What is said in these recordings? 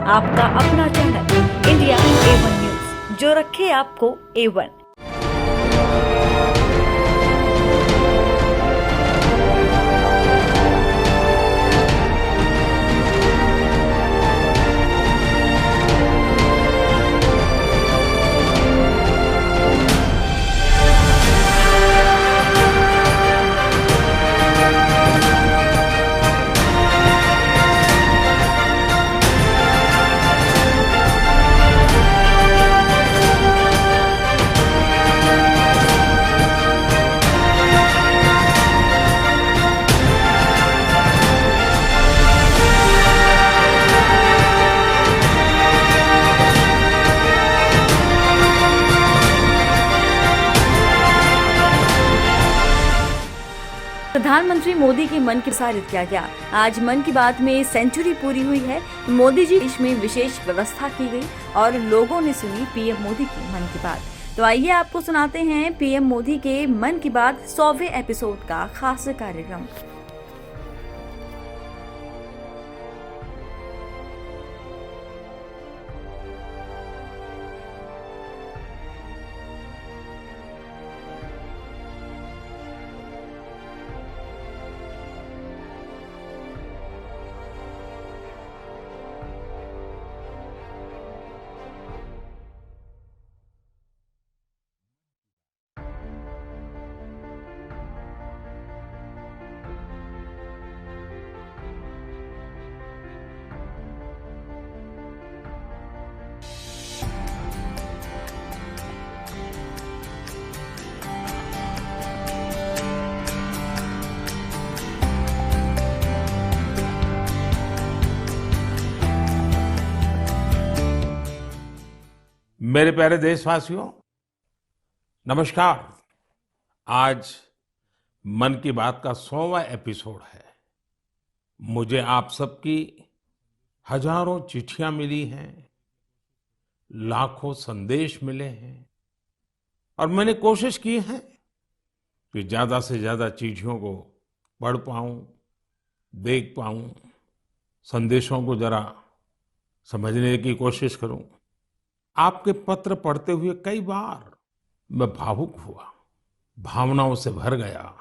आपका अपना channel India A1 news, जो रखे आपको A1। प्रधानमंत्री मोदी के मन की प्रसारित किया गया। आज मन की बात में सेंचुरी पूरी हुई है। मोदी जी देश में विशेष व्यवस्था की गई और लोगों ने सुनी पीएम मोदी की मन की बात। तो आइए आपको सुनाते हैं पीएम मोदी के मन की बात 100वें एपिसोड का खास कार्यक्रम। मेरे प्यारे देशवासियों, नमस्कार। आज मन की बात का 100वां एपिसोड है। मुझे आप सबकी हजारों चिट्ठियां मिली हैं, लाखों संदेश मिले हैं और मैंने कोशिश की है कि ज्यादा से ज्यादा चिट्ठियों को पढ़ पाऊं, देख पाऊं, संदेशों को जरा समझने की कोशिश करूं। आपके पत्र पढ़ते हुए कई बार मैं भावुक हुआ, भावनाओं से भर गया,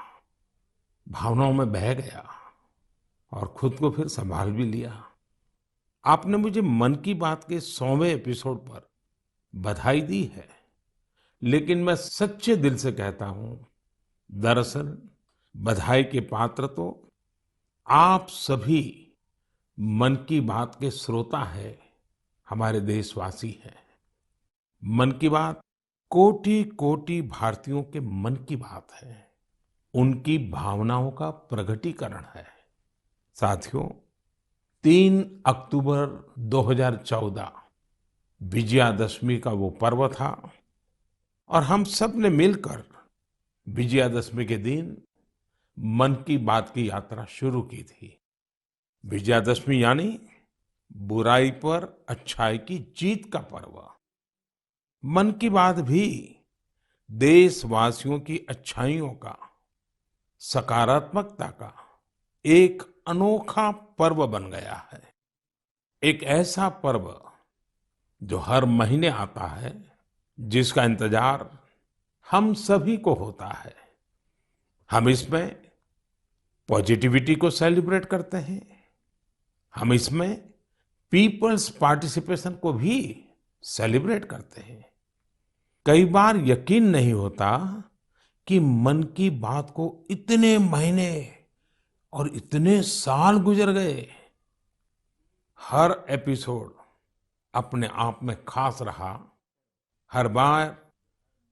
भावनाओं में बह गया और खुद को फिर संभाल भी लिया। आपने मुझे मन की बात के 100वें एपिसोड पर बधाई दी है, लेकिन मैं सच्चे दिल से कहता हूं, दरअसल बधाई के पात्र तो आप सभी मन की बात के श्रोता हैं, हमारे देशवासी हैं। मन की बात कोटि कोटि भारतीयों के मन की बात है, उनकी भावनाओं का प्रकटीकरण है। साथियों, 3 अक्टूबर 2014 विजयादशमी का वो पर्व था और हम सब ने मिलकर विजयादशमी के दिन मन की बात की यात्रा शुरू की थी। विजयादशमी यानी बुराई पर अच्छाई की जीत का पर्व। मन की बात भी देशवासियों की अच्छाइयों का, सकारात्मकता का एक अनोखा पर्व बन गया है। एक ऐसा पर्व जो हर महीने आता है, जिसका इंतजार हम सभी को होता है। हम इसमें पॉजिटिविटी को सेलिब्रेट करते हैं, हम इसमें पीपल्स पार्टिसिपेशन को भी सेलिब्रेट करते हैं। कई बार यकीन नहीं होता कि मन की बात को इतने महीने और इतने साल गुजर गए। हर एपिसोड अपने आप में खास रहा। हर बार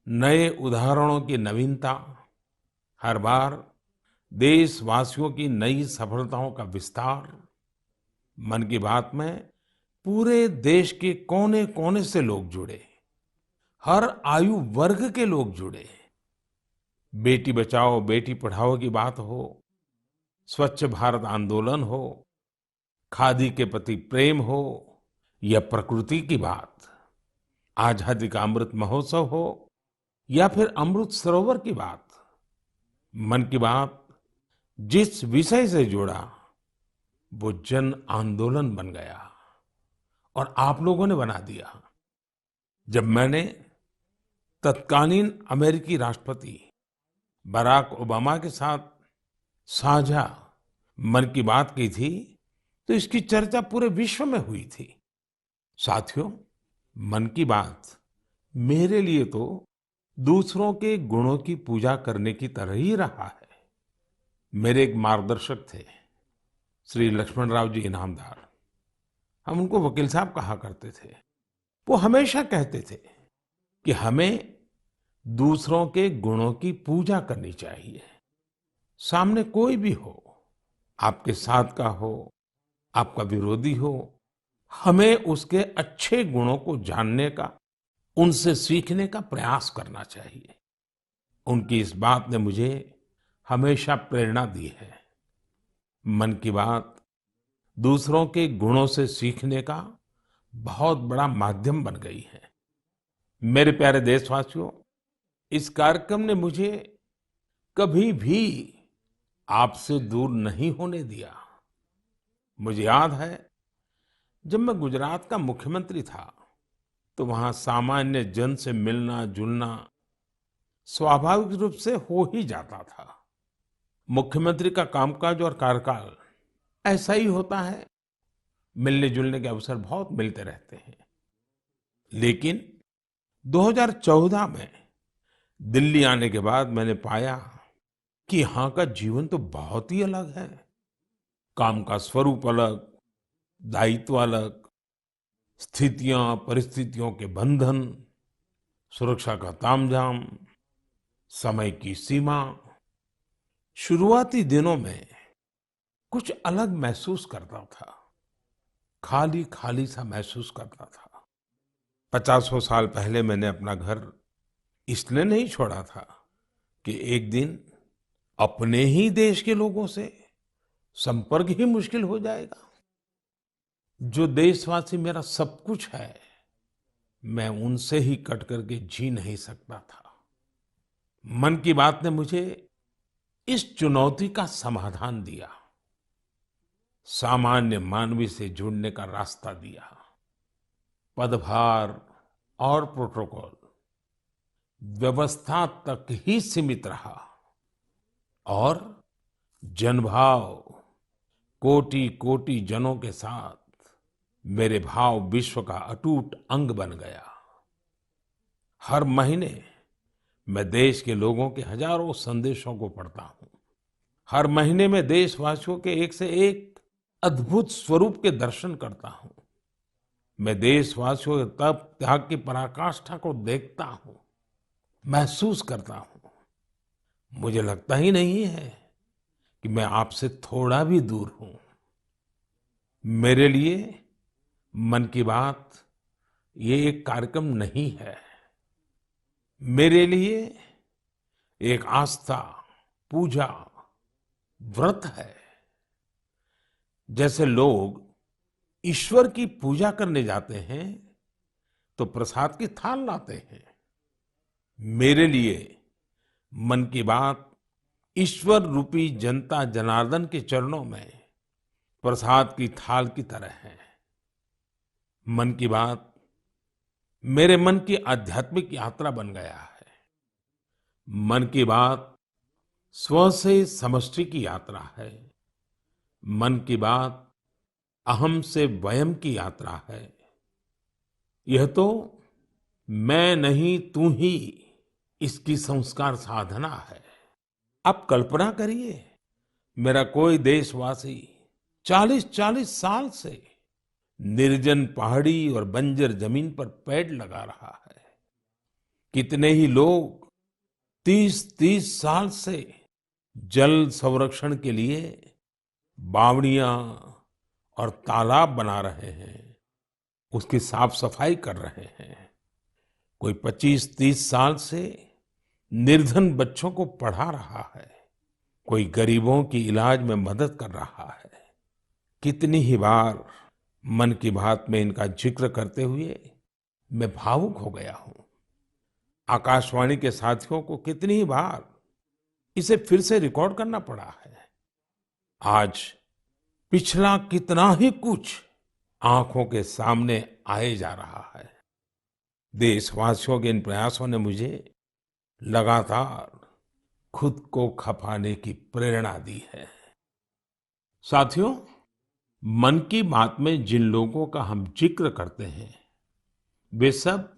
नए उदाहरणों की नवीनता, हर बार देशवासियों की नई सफलताओं का विस्तार। मन की बात में पूरे देश के कोने कोने से लोग जुड़े, हर आयु वर्ग के लोग जुड़े। बेटी बचाओ बेटी पढ़ाओ की बात हो, स्वच्छ भारत आंदोलन हो, खादी के प्रति प्रेम हो या प्रकृति की बात, आजादी का अमृत महोत्सव हो या फिर अमृत सरोवर की बात। मन की बात जिस विषय से जुड़ा वो जन आंदोलन बन गया। और आप लोगों ने बना दिया। जब मैंने तत्कालीन अमेरिकी राष्ट्रपति बराक ओबामा के साथ साझा मन की बात की थी, तो इसकी चर्चा पूरे विश्व में हुई थी। साथियों, मन की बात मेरे लिए तो दूसरों के गुणों की पूजा करने की तरह ही रहा है। मेरे एक मार्गदर्शक थे, श्री लक्ष्मण राव जी इनामदार। हम उनको वकील साहब कहा करते थे। वो हमेशा कहते थे कि हमें दूसरों के गुणों की पूजा करनी चाहिए। सामने कोई भी हो, आपके साथ का हो, आपका विरोधी हो, हमें उसके अच्छे गुणों को जानने का, उनसे सीखने का प्रयास करना चाहिए। उनकी इस बात ने मुझे हमेशा प्रेरणा दी है। मन की बात दूसरों के गुणों से सीखने का बहुत बड़ा माध्यम बन गई है। मेरे प्यारे देशवासियों, इस कार्यक्रम ने मुझे कभी भी आपसे दूर नहीं होने दिया। मुझे याद है, जब मैं गुजरात का मुख्यमंत्री था, तो वहां सामान्य जन से मिलना जुलना स्वाभाविक रूप से हो ही जाता था। मुख्यमंत्री का कामकाज और कार्यकाल ऐसा ही होता है। मिलने जुलने के अवसर बहुत मिलते रहते हैं। लेकिन 2014 में दिल्ली आने के बाद मैंने पाया कि यहाँ का जीवन तो बहुत ही अलग है। काम का स्वरूप अलग, दायित्व अलग, स्थितियां परिस्थितियों के बंधन, सुरक्षा का तामझाम, समय की सीमा। शुरुआती दिनों में कुछ अलग महसूस करता था, खाली खाली सा महसूस करता था। 50 साल पहले मैंने अपना घर इसलिए नहीं छोड़ा था कि एक दिन अपने ही देश के लोगों से संपर्क ही मुश्किल हो जाएगा। जो देशवासी मेरा सब कुछ है, मैं उनसे ही कट करके जी नहीं सकता था। मन की बात ने मुझे इस चुनौती का समाधान दिया, सामान्य मानवी से जुड़ने का रास्ता दिया। पदभार और प्रोटोकॉल व्यवस्था तक ही सीमित रहा और जनभाव कोटि कोटि जनों के साथ मेरे भाव विश्व का अटूट अंग बन गया। हर महीने मैं देश के लोगों के हजारों संदेशों को पढ़ता हूँ। हर महीने में देशवासियों के एक से एक अद्भुत स्वरूप के दर्शन करता हूँ। मैं देशवासियों के तप त्याग की पराकाष्ठा को देखता हूँ, महसूस करता हूँ। मुझे लगता ही नहीं है कि मैं आपसे थोड़ा भी दूर हूँ। मेरे लिए मन की बात ये एक कार्यक्रम नहीं है। मेरे लिए एक आस्था, पूजा, व्रत है। जैसे लोग ईश्वर की पूजा करने जाते हैं तो प्रसाद की थाल लाते हैं, मेरे लिए मन की बात ईश्वर रूपी जनता जनार्दन के चरणों में प्रसाद की थाल की तरह है। मन की बात मेरे मन की आध्यात्मिक यात्रा बन गया है। मन की बात स्व से समष्टि की यात्रा है। मन की बात अहम से वयम की यात्रा है। यह तो मैं नहीं तू ही इसकी संस्कार साधना है। आप कल्पना करिए, मेरा कोई देशवासी 40-40 साल से निर्जन पहाड़ी और बंजर जमीन पर पेड़ लगा रहा है। कितने ही लोग 30-30 साल से जल संरक्षण के लिए बावड़ियां और तालाब बना रहे हैं, उसकी साफ सफाई कर रहे हैं। कोई 25-30 साल से निर्धन बच्चों को पढ़ा रहा है, कोई गरीबों की इलाज में मदद कर रहा है। कितनी ही बार मन की बात में इनका जिक्र करते हुए मैं भावुक हो गया हूं। आकाशवाणी के साथियों को कितनी ही बार इसे फिर से रिकॉर्ड करना पड़ा है। आज पिछला कितना ही कुछ आंखों के सामने आए जा रहा है। देशवासियों के इन प्रयासों ने मुझे लगातार खुद को खपाने की प्रेरणा दी है। साथियों, मन की बात में जिन लोगों का हम जिक्र करते हैं, वे सब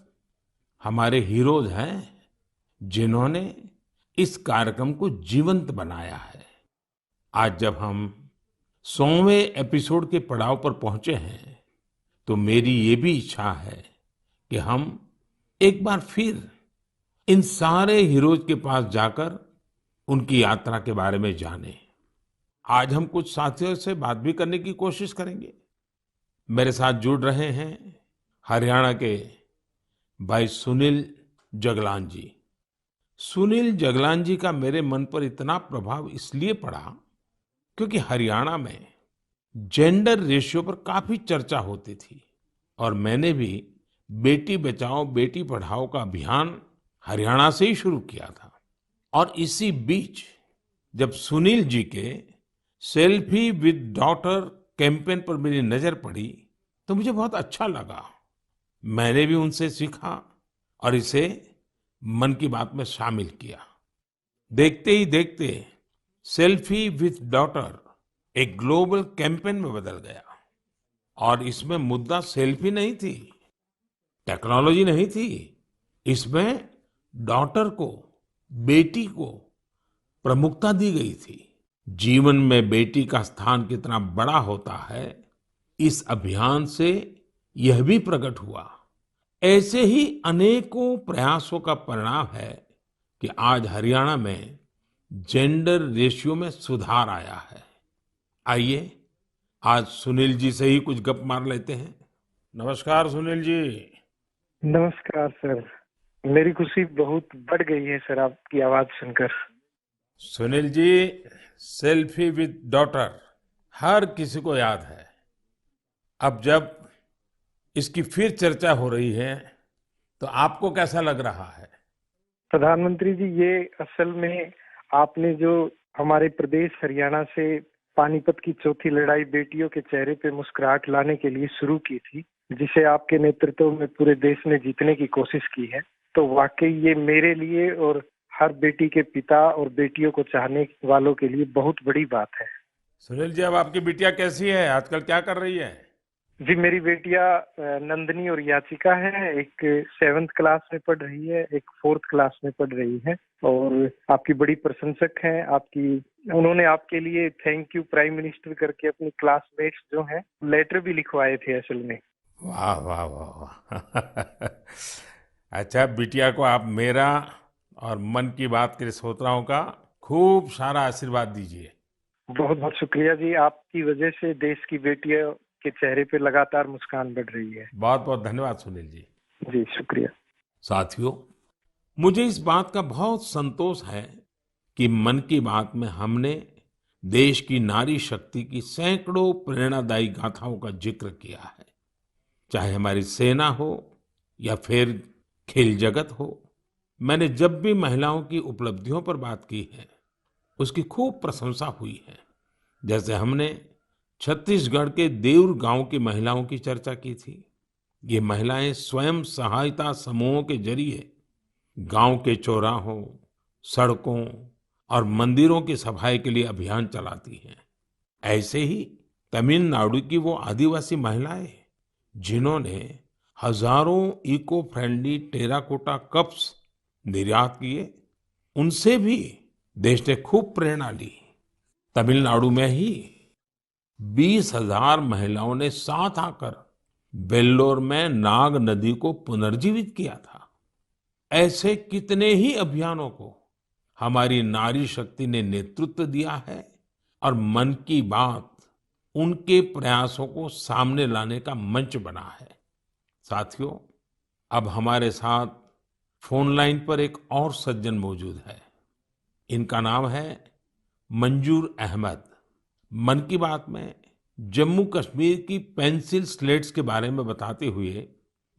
हमारे हीरोज हैं, जिन्होंने इस कार्यक्रम को जीवंत बनाया है। आज जब हम 100वें एपिसोड के पड़ाव पर पहुंचे हैं, तो मेरी ये भी इच्छा है कि हम एक बार फिर इन सारे हीरोज के पास जाकर उनकी यात्रा के बारे में जानें। आज हम कुछ साथियों से बात भी करने की कोशिश करेंगे। मेरे साथ जुड़ रहे हैं हरियाणा के भाई सुनील जगलान जी। सुनील जगलान जी का मेरे मन पर इतना प्रभाव इसलिए पड़ा क्योंकि हरियाणा में जेंडर रेशियो पर काफी चर्चा होती थी और मैंने भी बेटी बचाओ बेटी पढ़ाओ का अभियान हरियाणा से ही शुरू किया था। और इसी बीच जब सुनील जी के सेल्फी विद डॉटर कैंपेन पर मेरी नजर पड़ी तो मुझे बहुत अच्छा लगा। मैंने भी उनसे सीखा और इसे मन की बात में शामिल किया। देखते ही देखते सेल्फी विद डॉटर एक ग्लोबल कैंपेन में बदल गया और इसमें मुद्दा सेल्फी नहीं थी, टेक्नोलॉजी नहीं थी। इसमें डॉटर को, बेटी को प्रमुखता दी गई थी। जीवन में बेटी का स्थान कितना बड़ा होता है, इस अभियान से यह भी प्रकट हुआ। ऐसे ही अनेकों प्रयासों का परिणाम है कि आज हरियाणा में जेंडर रेशियो में सुधार आया है। आइए आज सुनील जी से ही कुछ गप मार लेते हैं। नमस्कार सुनील जी। नमस्कार सर। मेरी खुशी बहुत बढ़ गई है सर आपकी आवाज सुनकर। Sunil ji, selfie with daughter हर किसी को याद है। अब जब इसकी फिर चर्चा हो रही है तो आपको कैसा लग रहा है? प्रधानमंत्री जी, ये असल में आपने जो हमारे प्रदेश हरियाणा से पानीपत की चौथी लड़ाई बेटियों के चेहरे पे मुस्कुराहट लाने के लिए शुरू की थी, जिसे आपके नेतृत्व में पूरे देश ने जीतने की कोशिश की है, तो वाकई ये मेरे लिए और हर बेटी के पिता और बेटियों को चाहने वालों के लिए बहुत बड़ी बात है। सुनील जी, अब आपकी बिटिया कैसी है? आजकल क्या कर रही है? जी, मेरी बेटियां नंदनी और याचिका है। एक 7th क्लास में पढ़ रही है, एक 4th क्लास में पढ़ रही है और आपकी बड़ी प्रशंसक हैं। उन्होंने आपके लिए थैंक यू प्राइम मिनिस्टर करके अपनी क्लासमेट्स जो हैं लेटर भी लिखवाए थे असल में। वाह वाह वाह वाह। अच्छा, बिटिया को आप मेरा और मन की बात के श्रोताओं का खूब सारा आशीर्वाद दीजिए। बहुत बहुत शुक्रिया जी। आपकी वजह से देश की बेटियों के चेहरे पे लगातार मुस्कान बढ़ रही है। बहुत बहुत धन्यवाद सुनील जी। जी शुक्रिया। साथियों, मुझे इस बात का बहुत संतोष है कि मन की बात में हमने देश की नारी शक्ति की सैकड़ों प्रेरणादायी गाथाओं का जिक्र किया है। चाहे हमारी सेना हो या फिर खेल जगत हो, मैंने जब भी महिलाओं की उपलब्धियों पर बात की है उसकी खूब प्रशंसा हुई है। जैसे हमने छत्तीसगढ़ के देउर गांव की महिलाओं की चर्चा की थी। ये महिलाएं स्वयं सहायता समूहों के जरिए गांव के चौराहों, सड़कों और मंदिरों की सफाई के लिए अभियान चलाती हैं। ऐसे ही तमिलनाडु की वो आदिवासी महिलाएं जिन्होंने हजारों इको फ्रेंडली टेराकोटा कप्स निर्यात किए, उनसे भी देश ने खूब प्रेरणा ली। तमिलनाडु में ही 20,000 महिलाओं ने साथ आकर वेल्लोर में नाग नदी को पुनर्जीवित किया था। ऐसे कितने ही अभियानों को हमारी नारी शक्ति ने नेतृत्व दिया है और मन की बात उनके प्रयासों को सामने लाने का मंच बना है। साथियों, अब हमारे साथ फोन लाइन पर एक और सज्जन मौजूद है। इनका नाम है मंजूर अहमद। मन की बात में जम्मू कश्मीर की पेंसिल स्लेट्स के बारे में बताते हुए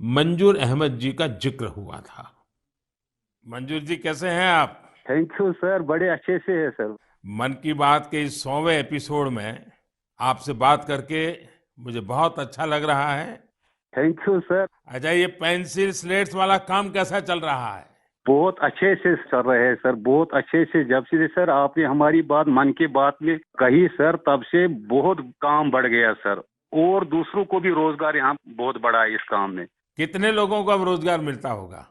मंजूर अहमद जी का जिक्र हुआ था। मंजूर जी, कैसे हैं आप? थैंक यू सर, बड़े अच्छे से है सर। मन की बात के इस 100वें एपिसोड में आपसे बात करके मुझे बहुत अच्छा लग रहा है। Thank you sir. अच्छा, ये पेंसिल स्लेट्स वाला काम कैसा चल रहा है? बहुत अच्छे से चल रहे हैं सर, बहुत अच्छे से। जब से सर आपने हमारी बात मन की बात में कही सर, तब से बहुत काम बढ़ गया सर। और दूसरों को भी रोजगार यहाँ बहुत बढ़ा है इस काम में। कितने लोगों को अब रोजगार मिलता होगा?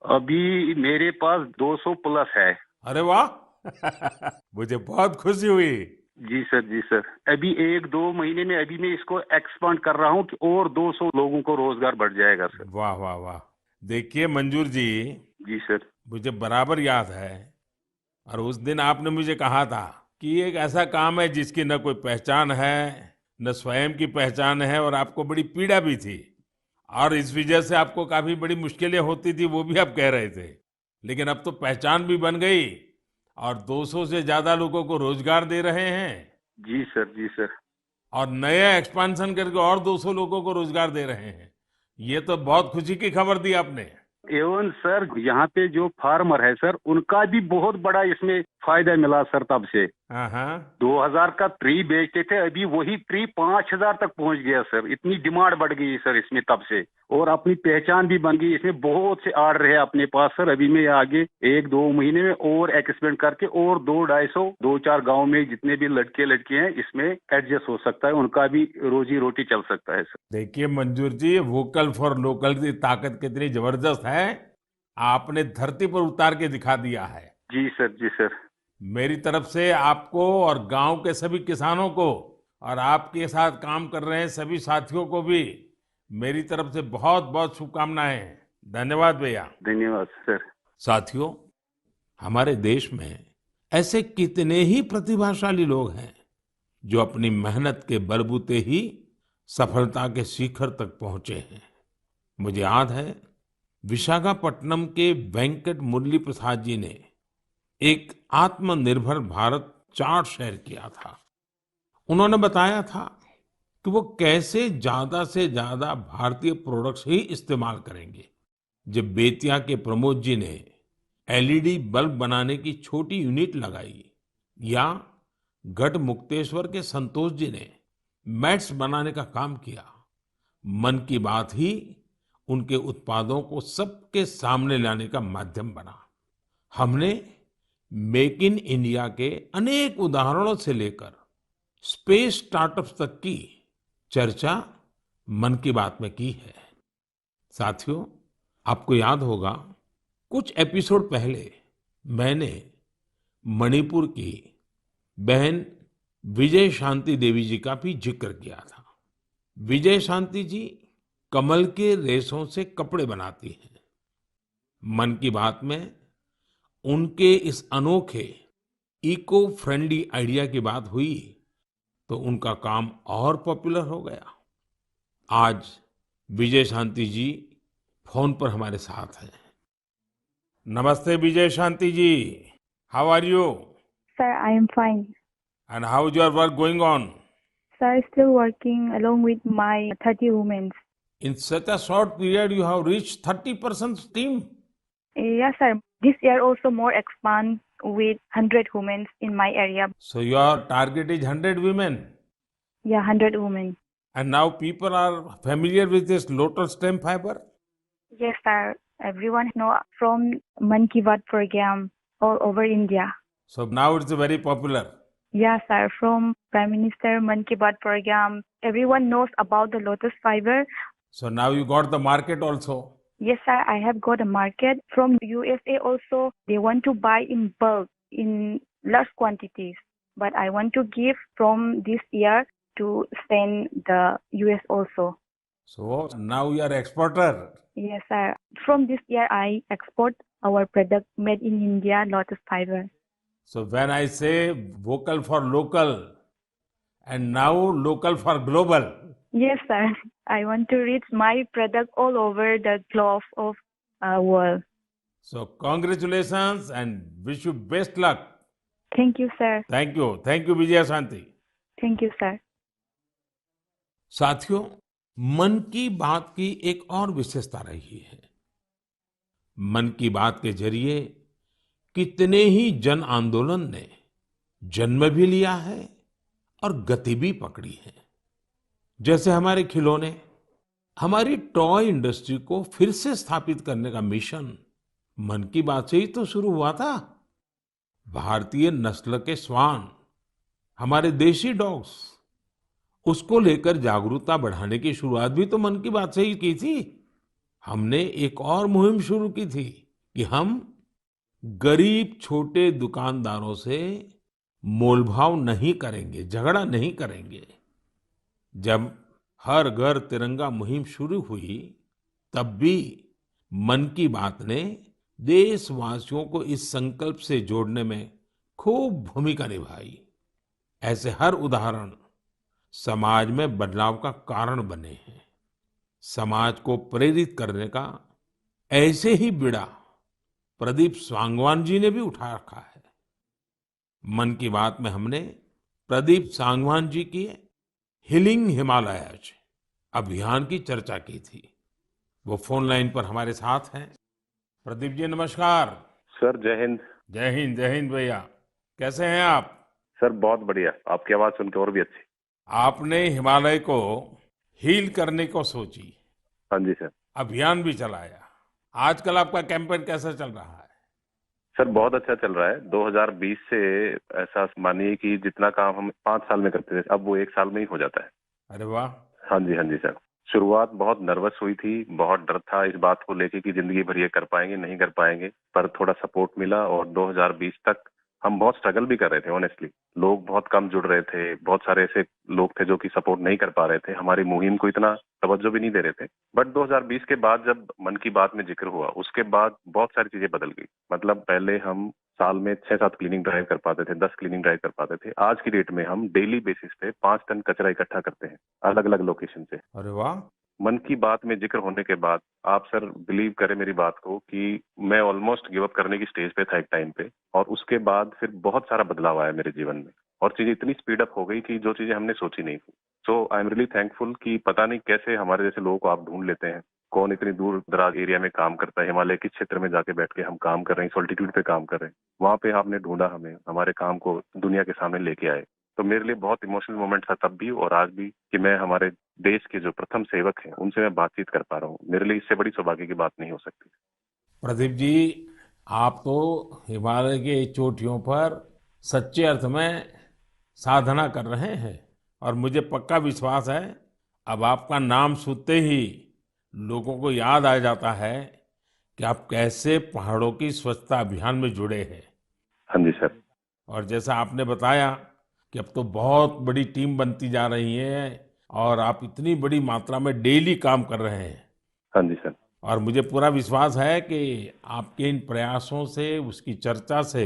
अभी मेरे पास 200 प्लस है। अरे वाह! मुझे बहुत खुशी हुई। जी सर, जी सर। अभी 1-2 महीने में अभी मैं इसको एक्सपांड कर रहा हूँ कि और 200 लोगों को रोजगार बढ़ जाएगा सर। वाह वाह वाह! देखिए मंजूर जी, जी सर। मुझे बराबर याद है, और उस दिन आपने मुझे कहा था कि ये एक ऐसा काम है जिसकी न कोई पहचान है, न स्वयं की पहचान है, और आपको बड़ी पीड़ा भी थी, और इस वजह से आपको काफी बड़ी मुश्किलें होती थी, वो भी आप कह रहे थे। लेकिन अब तो पहचान भी बन गई, और 200 से ज्यादा लोगों को रोजगार दे रहे हैं, जी सर, जी सर। और नया एक्सपांशन करके और 200 लोगों को रोजगार दे रहे हैं। ये तो बहुत खुशी की खबर दी आपने। एवं सर यहाँ पे जो फार्मर है सर, उनका भी बहुत बड़ा इसमें फायदा मिला सर। तब से हाँ हाँ। 2000 का ट्री बेचते थे, अभी वही ट्री 5000 तक पहुंच गया सर। इतनी डिमांड बढ़ गई सर इसमें तब से, और अपनी पहचान भी बन गई। इसमें बहुत से आर्डर है अपने पास सर। अभी मैं आगे 1-2 महीने में और एक्सपेंड करके और 200-250 2-4 गांव में जितने भी लड़के लड़की हैं इसमें एडजस्ट हो सकता है, उनका भी रोजी रोटी चल सकता है सर। देखिए मंजूर जी, वोकल फॉर लोकल की ताकत कितनी जबरदस्त है, आपने धरती पर उतार के दिखा दिया है। जी सर, जी सर। मेरी तरफ से आपको और गांव के सभी किसानों को, और आपके साथ काम कर रहे हैं सभी साथियों को भी मेरी तरफ से बहुत बहुत शुभकामनाएं। धन्यवाद भैया। धन्यवाद सर। साथियों, हमारे देश में ऐसे कितने ही प्रतिभाशाली लोग हैं जो अपनी मेहनत के बलबूते ही सफलता के शिखर तक पहुंचे हैं। मुझे याद है, विशाखापट्टनम के वेंकट मुरली प्रसाद जी ने एक आत्मनिर्भर भारत चार्ट शेयर किया था। उन्होंने बताया था कि वो कैसे ज्यादा से ज्यादा भारतीय प्रोडक्ट्स ही इस्तेमाल करेंगे। जब बेतिया के प्रमोद जी ने एलईडी बल्ब बनाने की छोटी यूनिट लगाई, या गढ़ मुक्तेश्वर के संतोष जी ने मैट्स बनाने का काम किया, मन की बात ही उनके उत्पादों को सबके सामने लाने का माध्यम बना। हमने मेक इन इंडिया के अनेक उदाहरणों से लेकर स्पेस स्टार्टअप्स तक की चर्चा मन की बात में की है। साथियों, आपको याद होगा, कुछ एपिसोड पहले मैंने मणिपुर की बहन विजय शांति देवी जी का भी जिक्र किया था। विजय शांति जी कमल के रेशों से कपड़े बनाती हैं। मन की बात में उनके इस अनोखे इको फ्रेंडली आइडिया की बात हुई तो उनका काम और पॉपुलर हो गया। आज विजय शांति जी फोन पर हमारे साथ हैं। नमस्ते Vijay Shanti ji, how are you? Sir, I am fine. And how is your work going on? Sir, still working along with my 30 women. In such a short period, you have reached 30% team. Yes, sir. This year also more expand with 100 women in my area. So your target is 100 women. Yeah, 100 women. And now people are familiar with this lotus stem fiber. Yes, sir. Everyone know from Man Ki Baat program all over India. So now it's very popular. Yes, sir. From Prime Minister Man Ki Baat program, everyone knows about the lotus fiber. So now you got the market also. Yes, sir. I have got a market from USA also. They want to buy in bulk, in large quantities. But I want to give from this year to send the US also. So now you are exporter. Yes, sir. From this year, I export our product made in India, lotus fiber. So when I say vocal for local and now local for global. Yes, sir. I want to reach my product all over the globe of world. So congratulations and wish you best luck. Thank you, sir. Thank you. Thank you Vijay Shanti. Thank you, sir. साथियों, मन की बात की एक और विशेषता रही है। मन की बात के जरिए कितने ही जन आंदोलन ने जन्म भी लिया है और गति भी पकड़ी है। जैसे हमारे खिलौने, हमारी टॉय इंडस्ट्री को फिर से स्थापित करने का मिशन मन की बात से ही तो शुरू हुआ था। भारतीय नस्ल के श्वान, हमारे देशी डॉग्स, उसको लेकर जागरूकता बढ़ाने की शुरुआत भी तो मन की बात से ही की थी। हमने एक और मुहिम शुरू की थी कि हम गरीब छोटे दुकानदारों से मोलभाव नहीं करेंगे, झगड़ा नहीं करेंगे। जब हर घर तिरंगा मुहिम शुरू हुई, तब भी मन की बात ने देशवासियों को इस संकल्प से जोड़ने में खूब भूमिका निभाई। ऐसे हर उदाहरण समाज में बदलाव का कारण बने हैं। समाज को प्रेरित करने का ऐसे ही बीड़ा प्रदीप सांगवान जी ने भी उठा रखा है। मन की बात में हमने प्रदीप सांगवान जी की हीलिंग हिमालयाज अभियान की चर्चा की थी। वो फोन लाइन पर हमारे साथ हैं। प्रदीप जी नमस्कार। सर जय हिंद। जय हिंद, जय हिंद भैया। कैसे हैं आप? सर बहुत बढ़िया, आपकी आवाज सुनकर और भी अच्छी। आपने हिमालय को हील करने को सोची, हाँ जी सर। अभियान भी चलाया। आजकल आपका कैंपेन कैसा चल रहा है? सर बहुत अच्छा चल रहा है। 2020 से ऐसा मानिए कि जितना काम हम 5 साल में करते थे, अब वो 1 साल में ही हो जाता है। अरे वाह। हाँ जी सर। शुरुआत बहुत नर्वस हुई थी, बहुत डर था इस बात को लेके कि जिंदगी भर ये कर पाएंगे नहीं कर पाएंगे, पर थोड़ा सपोर्ट मिला और 2020 तक हम बहुत स्ट्रगल भी कर रहे थे। ऑनेस्टली लोग बहुत कम जुड़ रहे थे, बहुत सारे ऐसे लोग थे जो कि सपोर्ट नहीं कर पा रहे थे, हमारी मुहिम को इतना तवज्जो भी नहीं दे रहे थे। बट 2020 के बाद जब मन की बात में जिक्र हुआ, उसके बाद बहुत सारी चीजें बदल गई। मतलब पहले हम साल में 6-7 क्लीनिंग ड्राइव कर पाते थे, 10 क्लीनिंग ड्राइव कर पाते थे। आज की डेट में हम डेली बेसिस पे 5 टन कचरा इकट्ठा करते हैं अलग अलग लोकेशन से। अरे वाह। मन की बात में जिक्र होने के बाद आप सर बिलीव करें मेरी बात को कि मैं ऑलमोस्ट गिव अप करने की स्टेज पे था एक टाइम पे, और उसके बाद फिर बहुत सारा बदलाव आया मेरे जीवन में और चीजें इतनी स्पीड अप हो गई थी जो चीजें हमने सोची नहीं थी। सो आई एम रियली थैंकफुल कि पता नहीं कैसे हमारे जैसे लोगों को आप ढूंढ लेते हैं। कौन इतनी दूर दराज एरिया में काम करता है, हिमालय के क्षेत्र में जाके बैठ के हम काम कर रहे हैं, सॉल्टिट्यूड पे काम कर रहे हैं, वहां पे आपने ढूंढा हमें, हमारे काम को दुनिया के सामने लेके आए। तो मेरे लिए बहुत इमोशनल मोमेंट था तब भी और आज भी कि मैं हमारे देश के जो प्रथम सेवक हैं उनसे मैं बातचीत कर पा रहा हूँ। मेरे लिए इससे बड़ी सौभाग्य की बात नहीं हो सकती। प्रदीप जी, आप तो हिमालय के चोटियों पर सच्चे अर्थ में साधना कर रहे हैं और मुझे पक्का विश्वास है अब आपका नाम सुनते ही लोगों को याद आ जाता है कि आप कैसे पहाड़ों की स्वच्छता अभियान में जुड़े हैं। हाँ जी सर। और जैसा आपने बताया कि अब तो बहुत बड़ी टीम बनती जा रही है और आप इतनी बड़ी मात्रा में डेली काम कर रहे हैं। हाँ जी सर। और मुझे पूरा विश्वास है कि आपके इन प्रयासों से, उसकी चर्चा से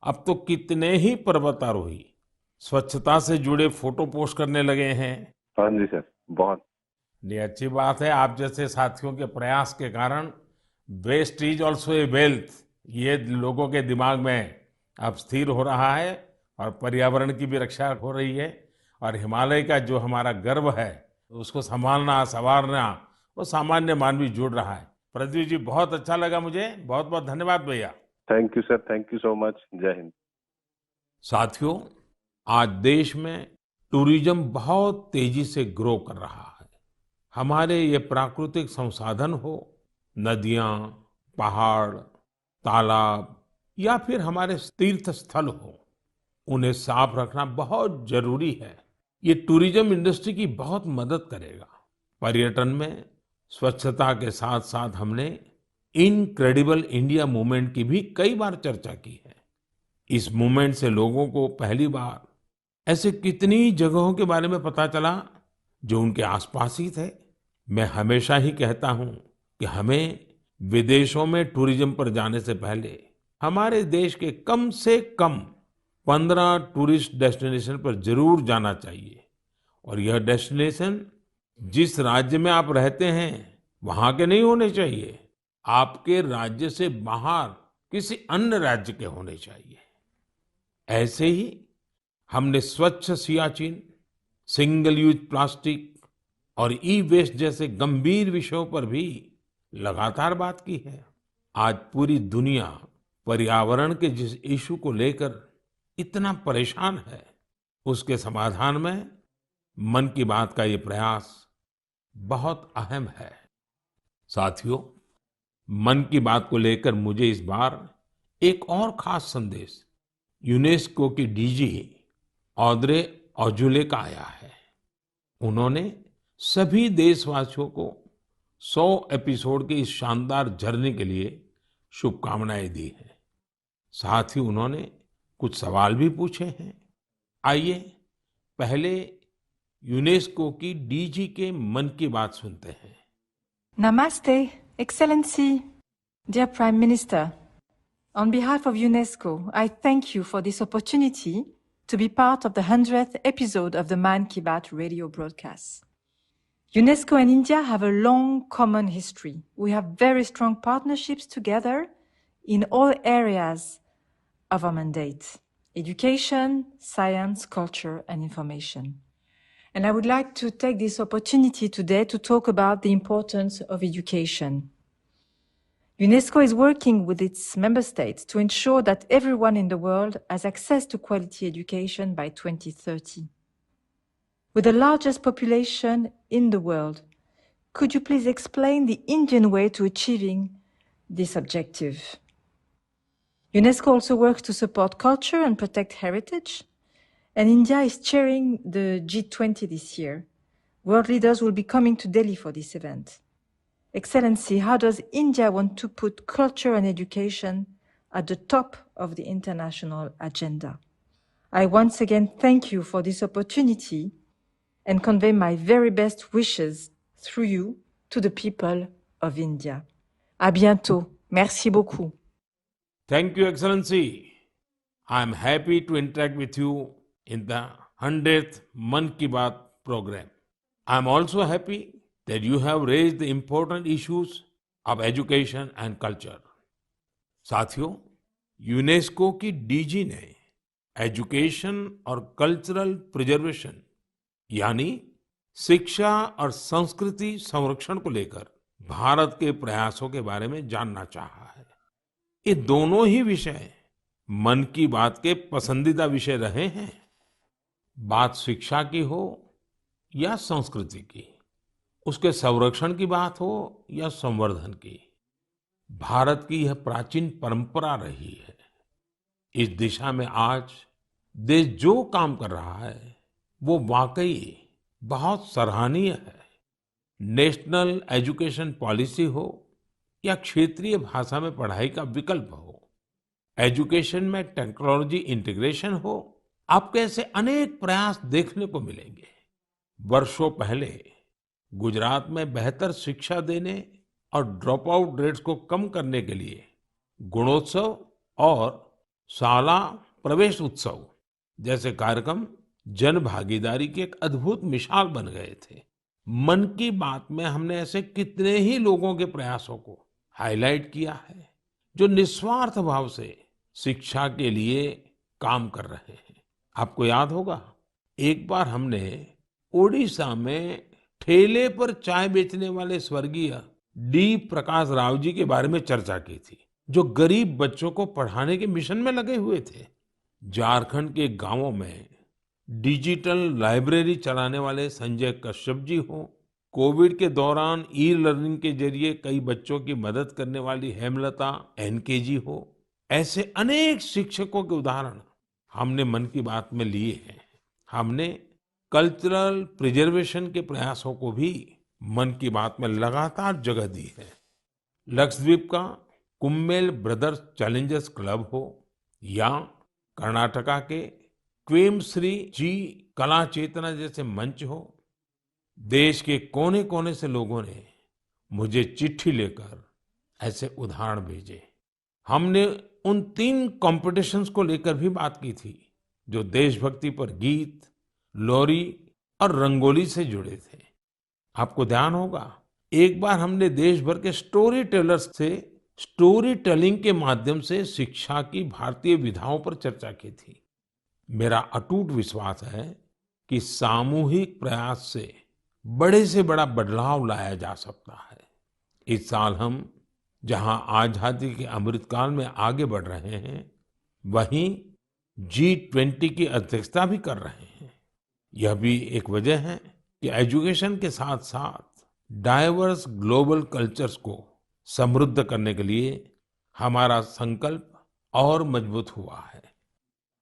अब तो कितने ही पर्वतारोही स्वच्छता से जुड़े फोटो पोस्ट करने लगे हैं। हाँ जी सर, बहुत। ये अच्छी बात है। आप जैसे साथियों के प्रयास के कारण waste is also a wealth, ये लोगों के दिमाग में अब स्थिर हो रहा है और पर्यावरण की भी रक्षा हो रही है। और हिमालय का जो हमारा गर्व है उसको संभालना, संवारना, वो सामान्य मानवी जुड़ रहा है। प्रदीप जी बहुत अच्छा लगा मुझे। बहुत बहुत धन्यवाद भैया। Thank you sir, thank you so much. जय हिंद। साथियों, आज देश में टूरिज्म बहुत तेजी से ग्रो कर रहा है। हमारे ये प्राकृतिक संसाधन हो, नदियां, पहाड़, तालाब या फिर हमारे तीर्थ स्थल हो, उन्हें साफ रखना बहुत जरूरी है। ये टूरिज्म इंडस्ट्री की बहुत मदद करेगा। पर्यटन में स्वच्छता के साथ साथ हमने इनक्रेडिबल इंडिया मूवमेंट की भी कई बार चर्चा की है। इस मूवमेंट से लोगों को पहली बार ऐसे कितनी जगहों के बारे में पता चला जो उनके आसपास ही थे। मैं हमेशा ही कहता हूं कि हमें विदेशों में टूरिज्म पर जाने से पहले हमारे देश के कम से कम 15 टूरिस्ट डेस्टिनेशन पर जरूर जाना चाहिए। और यह डेस्टिनेशन जिस राज्य में आप रहते हैं वहां के नहीं होने चाहिए, आपके राज्य से बाहर किसी अन्य राज्य के होने चाहिए। ऐसे ही हमने स्वच्छ सियाचिन, सिंगल यूज प्लास्टिक और ई वेस्ट जैसे गंभीर विषयों पर भी लगातार बात की है। आज पूरी दुनिया पर्यावरण के जिस इशू को लेकर इतना परेशान है, उसके समाधान में मन की बात का ये प्रयास बहुत अहम है। साथियों, मन की बात को लेकर मुझे इस बार एक और खास संदेश यूनेस्को की डीजी ऑद्रे ऑजुले का आया है। उन्होंने सभी देशवासियों को 100 एपिसोड के इस शानदार जर्नी के लिए शुभकामनाएं दी हैं। साथ ही उन्होंने कुछ सवाल भी पूछे हैं। आइए पहले यूनेस्को की डीजी के मन की बात सुनते हैं। Namaste, Excellency, dear Prime Minister. On behalf of UNESCO, I thank you for this opportunity to be part of the 100th episode of the Man Ki Baat radio broadcast. UNESCO and India have a long common history. We have very strong partnerships together in all areas of our mandate: education, science, culture, and information. And I would like to take this opportunity today to talk about the importance of education. UNESCO is working with its member states to ensure that everyone in the world has access to quality education by 2030. With the largest population in the world, could you please explain the Indian way to achieving this objective? UNESCO also works to support culture and protect heritage. And India is chairing the G20 this year. World leaders will be coming to Delhi for this event. Excellency, how does India want to put culture and education at the top of the international agenda? I once again thank you for this opportunity and convey my very best wishes through you to the people of India. À bientôt. Merci beaucoup. Thank you, Excellency. I am happy to interact with you in the 100th Man Ki Baat program. I am also happy that you have raised the important issues of education and culture. साथियों, UNESCO की DG ने education और cultural preservation यानी शिक्षा और संस्कृति संरक्षण को लेकर भारत के प्रयासों के बारे में जानना चाहा है। ये दोनों ही विषय मन की बात के पसंदीदा विषय रहे हैं। बात शिक्षा की हो या संस्कृति की, उसके संरक्षण की बात हो या संवर्धन की, भारत की यह प्राचीन परंपरा रही है। इस दिशा में आज देश जो काम कर रहा है वो वाकई बहुत सराहनीय है। नेशनल एजुकेशन पॉलिसी हो या क्षेत्रीय भाषा में पढ़ाई का विकल्प हो, एजुकेशन में टेक्नोलॉजी इंटीग्रेशन हो, आपको ऐसे अनेक प्रयास देखने को मिलेंगे। वर्षों पहले गुजरात में बेहतर शिक्षा देने और ड्रॉप आउट रेट्स को कम करने के लिए गुणोत्सव और शाला प्रवेश उत्सव जैसे कार्यक्रम जन भागीदारी की एक अद्भुत मिसाल बन गए थे। मन की बात में हमने ऐसे कितने ही लोगों के प्रयासों को हाईलाइट किया है जो निस्वार्थ भाव से शिक्षा के लिए काम कर रहे हैं। आपको याद होगा, एक बार हमने ओडिशा में ठेले पर चाय बेचने वाले स्वर्गीय डी प्रकाश राव जी के बारे में चर्चा की थी, जो गरीब बच्चों को पढ़ाने के मिशन में लगे हुए थे। झारखंड के गांवों में डिजिटल लाइब्रेरी चलाने वाले संजय कश्यप जी हो, कोविड के दौरान ई लर्निंग के जरिए कई बच्चों की मदद करने वाली हेमलता एनके जी हो, ऐसे अनेक शिक्षकों के उदाहरण हमने मन की बात में लिए हैं। हमने कल्चरल प्रिजर्वेशन के प्रयासों को भी मन की बात में लगातार जगह दी है। लक्षद्वीप का कुम्मेल ब्रदर्स चैलेंजर्स क्लब हो या कर्नाटका के क्वेमश्री जी कला चेतना जैसे मंच हो, देश के कोने कोने से लोगों ने मुझे चिट्ठी लेकर ऐसे उदाहरण भेजे। हमने उन 3 कॉम्पिटिशन्स को लेकर भी बात की थी जो देशभक्ति पर गीत, लोरी और रंगोली से जुड़े थे। आपको ध्यान होगा, एक बार हमने देश भर के स्टोरी टेलर्स से स्टोरी टेलिंग के माध्यम से शिक्षा की भारतीय विधाओं पर चर्चा की थी। मेरा अटूट विश्वास है कि सामूहिक प्रयास से बड़ा बदलाव लाया जा सकता है। इस साल हम जहां आजादी के अमृतकाल में आगे बढ़ रहे हैं, वहीं G20 की अध्यक्षता भी कर रहे हैं। यह भी एक वजह है कि एजुकेशन के साथ साथ डाइवर्स ग्लोबल कल्चर्स को समृद्ध करने के लिए हमारा संकल्प और मजबूत हुआ है।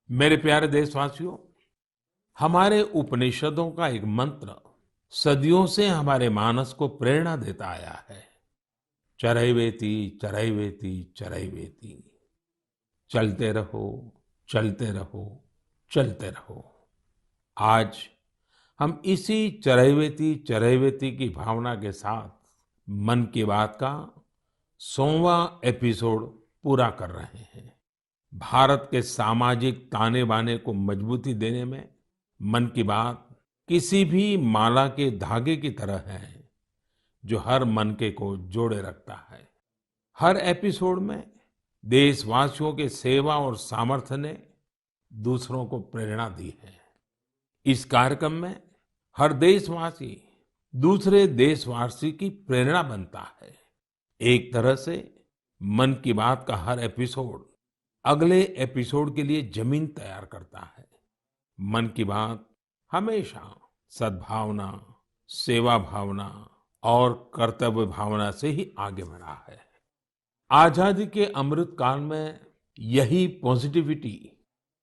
मेरे प्यारे देशवासियों, हमारे उपनिषदों का एक मंत्र सदियों से हमारे मानस को प्रेरणा देता आया है। चरैवेति चरैवेति चरैवेति, चलते रहो चलते रहो चलते रहो। आज हम इसी चरैवेति चरैवेति की भावना के साथ मन की बात का 100वां एपिसोड पूरा कर रहे हैं। भारत के सामाजिक ताने बाने को मजबूती देने में मन की बात किसी भी माला के धागे की तरह है जो हर मनके को जोड़े रखता है। हर एपिसोड में देशवासियों के सेवा और सामर्थ्य ने दूसरों को प्रेरणा दी है। इस कार्यक्रम में हर देशवासी दूसरे देशवासी की प्रेरणा बनता है। एक तरह से मन की बात का हर एपिसोड अगले एपिसोड के लिए जमीन तैयार करता है। मन की बात हमेशा सद्भावना, सेवा भावना और कर्तव्य भावना से ही आगे बढ़ा है। आजादी के अमृत काल में यही पॉजिटिविटी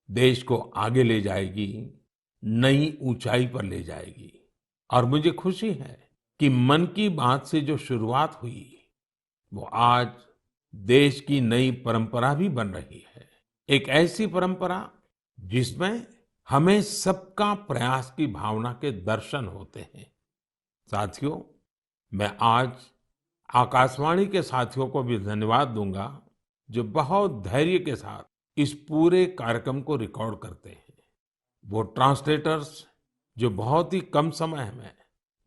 देश को आगे ले जाएगी, नई ऊंचाई पर ले जाएगी। और मुझे खुशी है कि मन की बात से जो शुरुआत हुई वो आज देश की नई परंपरा भी बन रही है। एक ऐसी परंपरा जिसमें हमें सबका प्रयास की भावना के दर्शन होते हैं। साथियों, मैं आज आकाशवाणी के साथियों को भी धन्यवाद दूंगा जो बहुत धैर्य के साथ इस पूरे कार्यक्रम को रिकॉर्ड करते हैं। वो ट्रांसलेटर्स जो बहुत ही कम समय में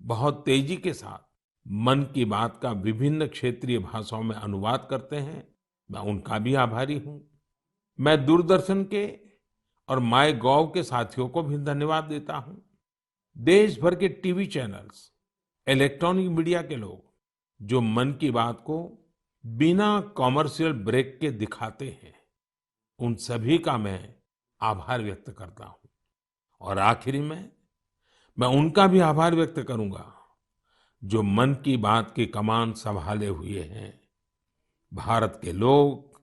बहुत तेजी के साथ मन की बात का विभिन्न क्षेत्रीय भाषाओं में अनुवाद करते हैं, मैं उनका भी आभारी हूँ। मैं दूरदर्शन के और माय गॉव के साथियों को भी धन्यवाद देता हूँ। देश भर के टीवी चैनल्स, इलेक्ट्रॉनिक मीडिया के लोग जो मन की बात को बिना कॉमर्शियल ब्रेक के दिखाते हैं, उन सभी का मैं आभार व्यक्त करता हूँ। और आखिरी में मैं उनका भी आभार व्यक्त करूंगा जो मन की बात की कमान संभाले हुए हैं। भारत के लोग,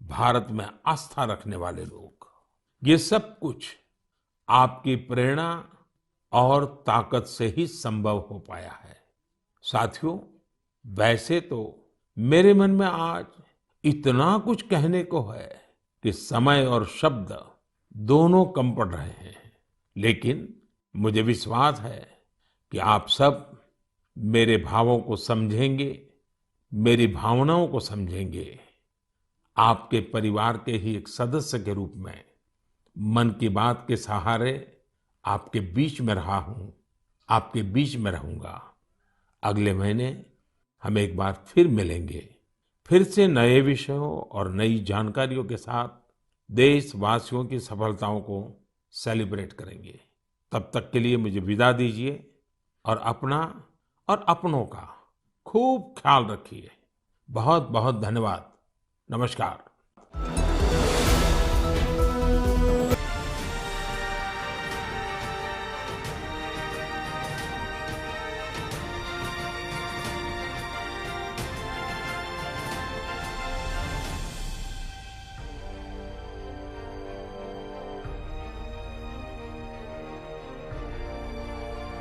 भारत में आस्था रखने वाले लोग, ये सब कुछ आपकी प्रेरणा और ताकत से ही संभव हो पाया है। साथियों, वैसे तो मेरे मन में आज इतना कुछ कहने को है कि समय और शब्द दोनों कम पड़ रहे हैं, लेकिन मुझे विश्वास है कि आप सब मेरे भावों को समझेंगे, मेरी भावनाओं को समझेंगे। आपके परिवार के ही एक सदस्य के रूप में मन की बात के सहारे आपके बीच में रहा हूँ, आपके बीच में रहूंगा। अगले महीने हम एक बार फिर मिलेंगे, फिर से नए विषयों और नई जानकारियों के साथ देशवासियों की सफलताओं को सेलिब्रेट करेंगे। तब तक के लिए मुझे विदा दीजिए और अपना और अपनों का खूब ख्याल रखिए। बहुत बहुत धन्यवाद। नमस्कार।